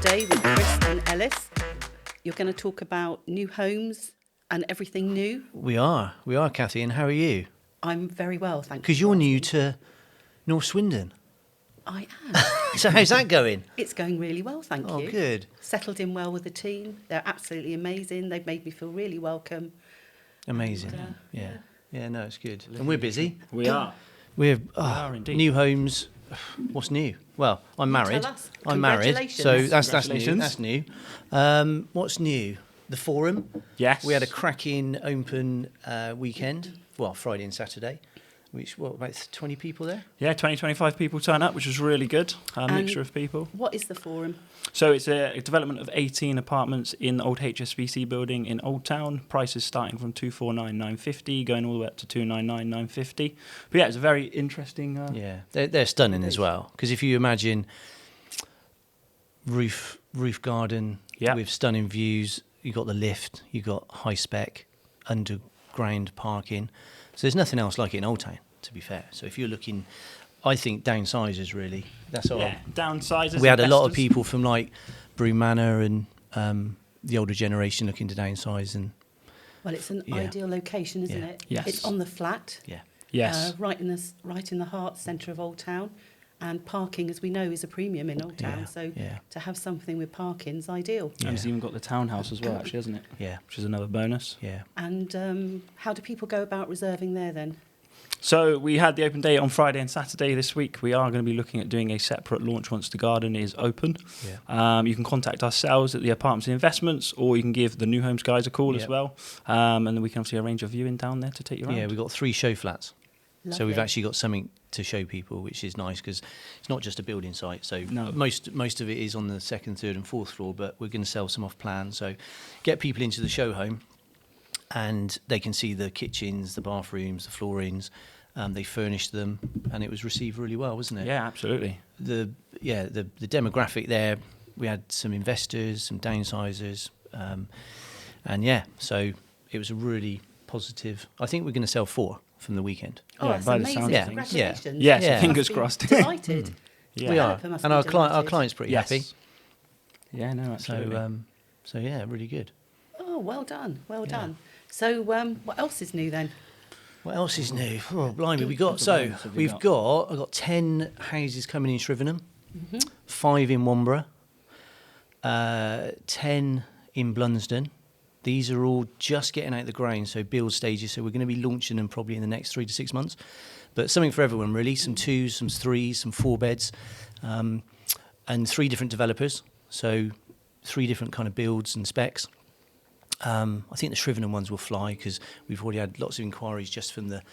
today with Chris and Ellis. You're going to talk about new homes and everything new. We are, Kathy, and how are you? I'm very well, thank you. Because you're new to North Swindon. I am. So how's that going? It's going really well, thank you. Oh, good. Settled in well with the team. They're absolutely amazing. They've made me feel really welcome. Amazing. And, Yeah, no, it's good. And we're busy. We are. We are indeed. New homes. What's new? Well, I'm married. tell us. I'm married. So that's new. Congratulations. That's new. What's new? The forum. Yes. We had a cracking open weekend. Well, Friday and Saturday. About 20 people there? Yeah, 25 people turn up, which was really good. A mixture of people. What is the forum? So it's a development of 18 apartments in the old HSBC building in Old Town. Prices starting from 249,950, going all the way up to 299,950. But yeah, it's a very interesting. Yeah, they're stunning as well. Because if you imagine roof garden with stunning views, you got the lift, you got high spec underground parking. So there's nothing else like it in Old Town, to be fair. So if you're looking, I think downsizers really. That's all. Yeah, downsizers. We had a lot of people from like Broome Manor and the older generation looking to downsize. And Well, it's an ideal location, isn't Yeah. it? Yes. It's on the flat. yeah, Yes. Right in the heart centre of Old Town. And parking, as we know, is a premium in Old Town. Yeah, So yeah. to have something with parking is ideal. And it's even got the townhouse as well, actually, hasn't it? yeah, Which is another bonus. yeah. And how do people go about reserving there then? So we had the open day on Friday and Saturday this week. We are going to be looking at doing a separate launch once the garden is open. Yeah. You can contact ourselves at the Apartments and Investments, or you can give the New Homes guys a call as well. And then we can obviously arrange a viewing down there to take you around. Yeah, we've got 3 show flats. So we've Lovely. actually got something to show people, which is nice because it's not just a building site. So No. most of it is on the 2nd, 3rd and 4th floor, but we're going to sell some off plan. So get people into the show home and they can see the kitchens, the bathrooms, the floorings. They furnished them and it was received really well, wasn't it? Yeah, absolutely. The demographic there, we had some investors, some downsizers, so it was a really positive. I think we're going to sell 4 from the weekend. Oh, Yeah, that's by the amazing. sound of things. Congratulations. Yes, Yeah. fingers Must be crossed. Delighted. Yeah. We are, Developer must and be our delighted. client's pretty happy. Yeah, no, absolutely. So yeah, really good. Oh, well done. Well done. So what else is new then? What else is new? Oh, blimey, I've got 10 houses coming in Shrivenham, 5 in Wanborough, 10 in Blunsdon. These are all just getting out the ground, so build stages. So we're going to be launching them probably in the next 3 to 6 months. But something for everyone, really. Some 2s, some 3s, some 4 beds, and 3 different developers. So 3 different kind of builds and specs. I think the Shrivenham ones will fly because we've already had lots of inquiries just from the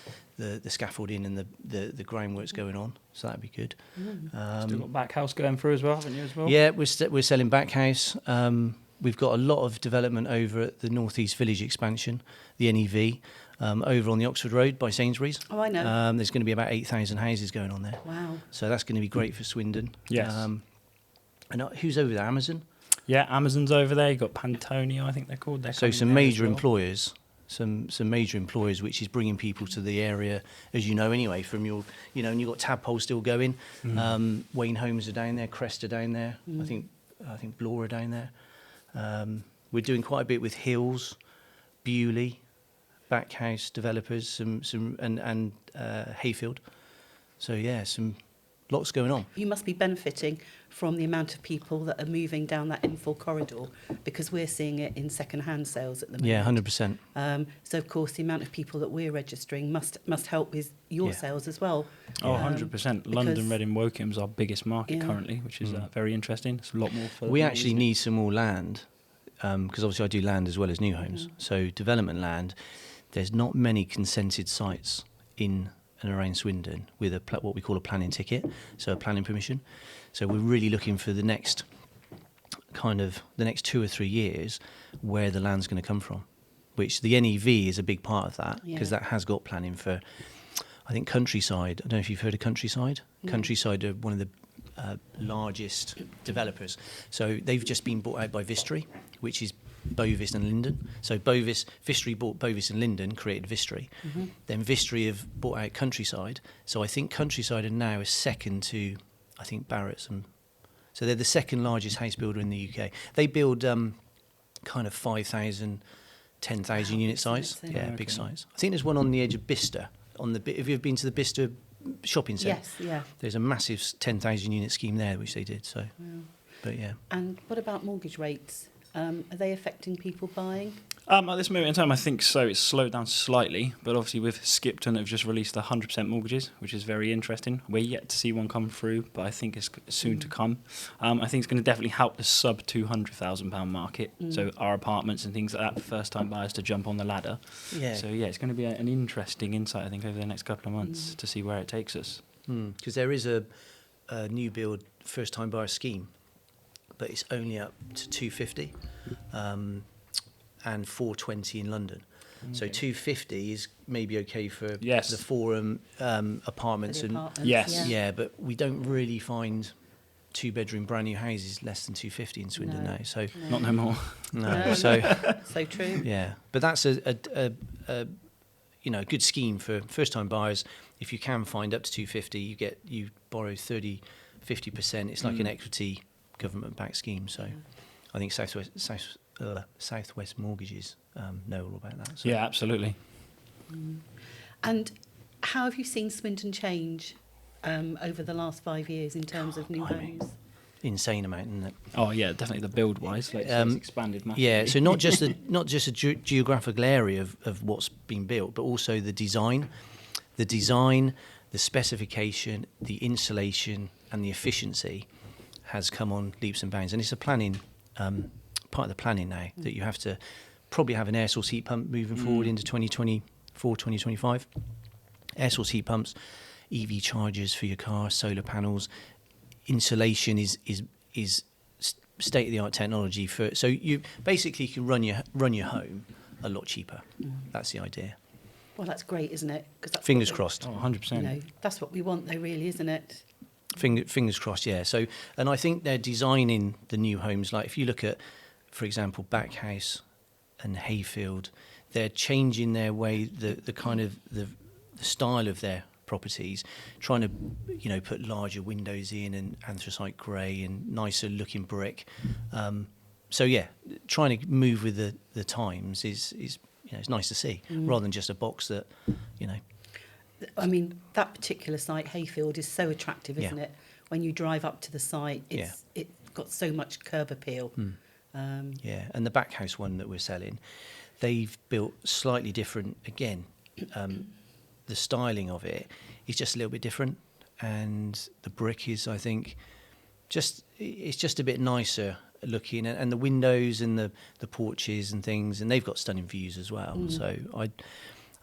scaffolding and the groundworks going on. So that'd be good. Still got back house going through as well, haven't you, as well? Yeah, we're selling back house. We've got a lot of development over at the North East Village expansion, the NEV, over on the Oxford Road by Sainsbury's. Oh, I know. There's going to be about 8,000 houses going on there. Wow. So that's going to be great for Swindon. Yes. And who's over there? Amazon? Yeah, Amazon's over there. You've got Pantonio, I think they're called. They're So coming some there major as well. employers, some major employers, which is bringing people to the area, as you know anyway, from your, and you've got Tadpole still going. Wayne Homes are down there, Crest are down there. I think Blore are down there. We're doing quite a bit with Hills, Bewley, Backhouse developers, and Hayfield. So yeah, lots going on. You must be benefiting from the amount of people that are moving down that M4 corridor because we're seeing it in second-hand sales at the moment. Yeah, 100%. So, of course, the amount of people that we're registering must help with your sales as well. Oh, 100%. London, because- Reading, Wokeham's our biggest market currently, which is very interesting. It's a lot more for We actually need some more land because obviously I do land as well as new homes. So development land, there's not many consented sites in and around Swindon with what we call a planning ticket, so a planning permission. So we're really looking for the next 2 or 3 years where the land's going to come from, which the NEV is a big part of that because that has got planning for, I think, Countryside. I don't know if you've heard of Countryside. Countryside are one of the largest developers. So they've just been bought out by Vistry, which is Bovis and Linden. So Vistry bought Bovis and Linden, created Vistry. Then Vistry have bought out Countryside. So I think Countryside are now a second to, I think, Barrett's and So they're the second largest house builder in the UK. They build kind of 5,000, 10,000 unit size. size, Yeah, okay. big size. I think there's one on the edge of Bicester. Have you ever been to the Bicester shopping centre? Yes, yeah. There's a massive 10,000 unit scheme there, which they did. So, but yeah. And what about mortgage rates? Are they affecting people buying? At this moment in time, I think so. It's slowed down slightly, but obviously with Skipton have just released the 100% mortgages, which is very interesting. We're yet to see one come through, but I think it's soon to come. I think it's going to definitely help the sub £200,000 market, so our apartments and things like that for first-time buyers to jump on the ladder. Yeah. So yeah, it's going to be an interesting insight, I think, over the next couple of months to see where it takes us. Because there is a new build first-time buyer scheme, but it's only up to 250. And 420 in London. So 250 is maybe okay for Yes. the Forum apartments. For the And apartments, Yes. yeah, but we don't really find two-bedroom brand new houses less than 250 in Swindon No. now. So Not no more. no, No. so So true. yeah, but that's a good scheme for first-time buyers. If you can find up to 250, you borrow 30-50%. It's like an equity government-backed scheme. So I think Southwest Mortgages know all about that. So. Yeah, absolutely. And how have you seen Swindon change over the last 5 years in terms of new blimey. homes? Insane amount, isn't it? Oh yeah, definitely the build wise, like it's expanded massively. Yeah, so not just a geographical area of what's been built, but also the design, the specification, the insulation, and the efficiency has come on leaps and bounds, and it's a planning part of the planning now that you have to probably have an air source heat pump moving forward into 2024, 2025. Air source heat pumps, EV chargers for your car, solar panels. Insulation is state of the art technology for, so you basically can run your home a lot cheaper. That's the idea. Well, that's great, isn't it? 'Cause that's Fingers what we- crossed. Oh, 100%. You know, that's what we want, though, really, isn't it? Fingers crossed, yeah. So, and I think they're designing the new homes. Like if you look at, for example, Backhouse and Hayfield, they're changing their way, the kind of the style of their properties, trying to put larger windows in and anthracite grey and nicer looking brick. So yeah, trying to move with the times is it's nice to see, rather than just a box that I mean, that particular site, Hayfield, is so attractive, isn't Yeah. it? When you drive up to the site, it's got so much curb appeal. Yeah, and the Backhouse one that we're selling, they've built slightly different. Again, the styling of it is just a little bit different, and the brick is, I think, it's just a bit nicer looking, and the windows and the porches and things, and they've got stunning views as well. So I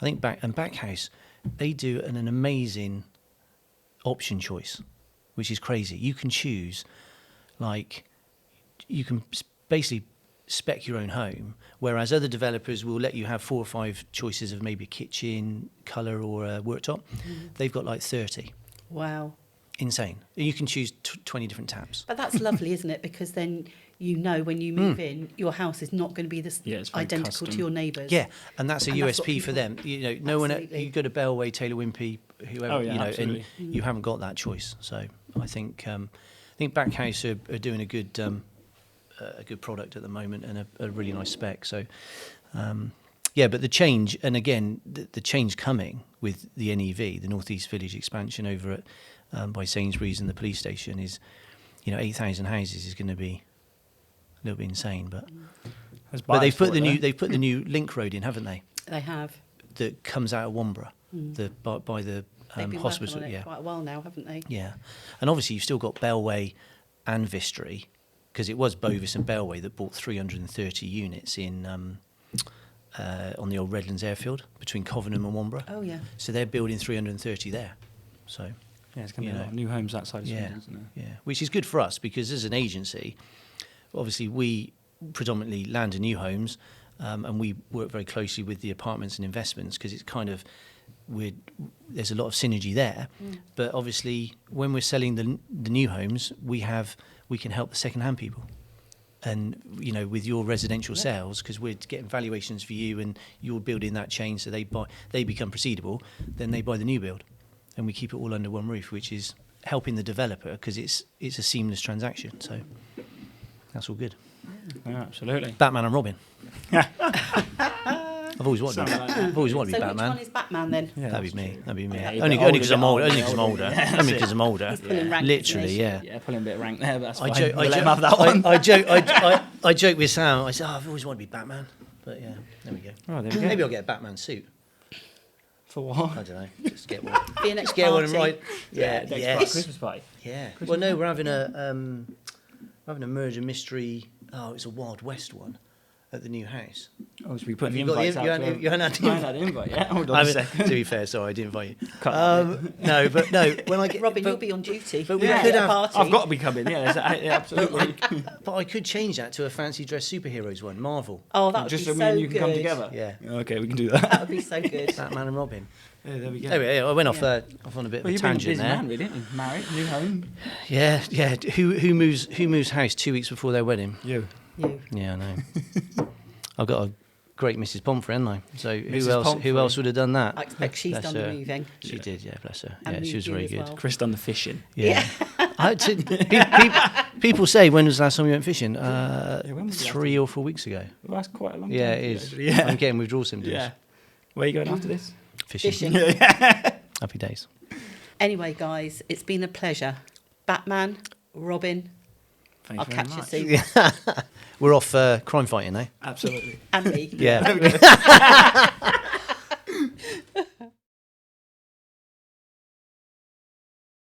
think Backhouse, they do an amazing option choice, which is crazy. You can choose, like, you can basically spec your own home, whereas other developers will let you have 4 or 5 choices of maybe a kitchen, colour, or a worktop. They've got like 30. Wow. Insane. You can choose 20 different taps. But that's lovely, isn't it? Because then when you move in, your house is not going to be Yeah, it's very identical to custom. your neighbours. Yeah, and that's a And that's what USP for them. people- No one. Absolutely. You go to Bellway, Taylor Wimpey, whoever. Oh, yeah, and absolutely. you haven't got that choice. So I think Backhouse are doing a good product at the moment, and a really nice spec. So yeah, but the change, and again the change coming with the NEV, the North East Village expansion over at by Sainsbury's and the police station is, 8,000 houses is going to be a little bit insane, but they've put the new link road in, haven't they? They have. That comes out of Wombre, by the They've been hospital. working on it Yeah, quite a while now, haven't they? yeah, and obviously you've still got Bellway and Vistry, because it was Bovis and Bellway that bought 330 units in on the old Redlands airfield between Covenham and Wombre. Oh, yeah. So they're building 330 there. So Yeah, it's going to be you a know. lot of new homes that side of yeah, Swindon, isn't it? yeah, which is good for us because as an agency, obviously we predominantly land and new homes, and we work very closely with the apartments and investments because it's kind of there's a lot of synergy there. But obviously, when we're selling the new homes, we can help the second-hand people. And with your residential sales, because we're getting valuations for you, and you're building that chain, so they become proceedable. Then they buy the new build, and we keep it all under one roof, which is helping the developer because it's a seamless transaction. So that's all good. Yeah, absolutely. Batman and Robin. I've always wanted. Something like that. I've always wanted to So be which Batman. one is Batman then? Yeah, That'd be me. That'd be me. Yeah, you're only a bit because I'm older, older. Only because I'm older. yeah, Only because I'm older. He's pulling rank, Literally, isn't he? yeah. Yeah, pulling a bit of rank there, but that's I fine. joke. We'll let him have that one. I joke with Sam. I say, I've always wanted to be Batman. But yeah, there we go. Oh, there we go. Maybe I'll get a Batman suit. For what? I don't know. Just get one. For your next Just get one and party. ride. Yeah. next Yes. Christmas party. Yeah. Well, no, we're having a murder mystery. Oh, it's a Wild West one at the new house. Oh, so we putting the You got the invites out. you to haven't had the I haven't had the invite yet. Hold on I a mean, second. to be fair, sorry, I didn't invite you. Cut that No, when I get Robin, but, you'll be on duty. but we Yeah, could at a have- party. I've got to be coming. Yeah, absolutely. but I could change that to a fancy dress superheroes one, Marvel. Oh, that would Just be so so me and you can good. come together. Yeah. Okay, we can do that. That would be so good. Batman and Robin. Yeah, there we go. Anyway, I went off Yeah. off on a bit Well, of a you've been a tangent busy there. man, really, haven't you? Married, new home. Yeah. Who moves house 2 weeks before their wedding? You. You. Yeah, I know. I've got a great Mrs. Pomfrey, haven't I? So Mrs. who else? Pomfrey. Who else would have done that? I expect she's Bless done the her. moving. She did, yeah, bless her. And Yeah, she moved was you very as good. well. Chris done the fishing. Yeah. People say, when was the last time you went fishing? when was the last 3 or 4 weeks ago. Well, that's quite a long Yeah, time. it is. Actually. Yeah. I'm getting withdrawal symptoms. Yeah. Where are you going after this? Fishing. Fishing. Happy days. Anyway, guys, it's been a pleasure. Batman, Robin, Thank I'll you very catch you much. soon. We're off crime fighting, eh? Absolutely. And me. Yeah.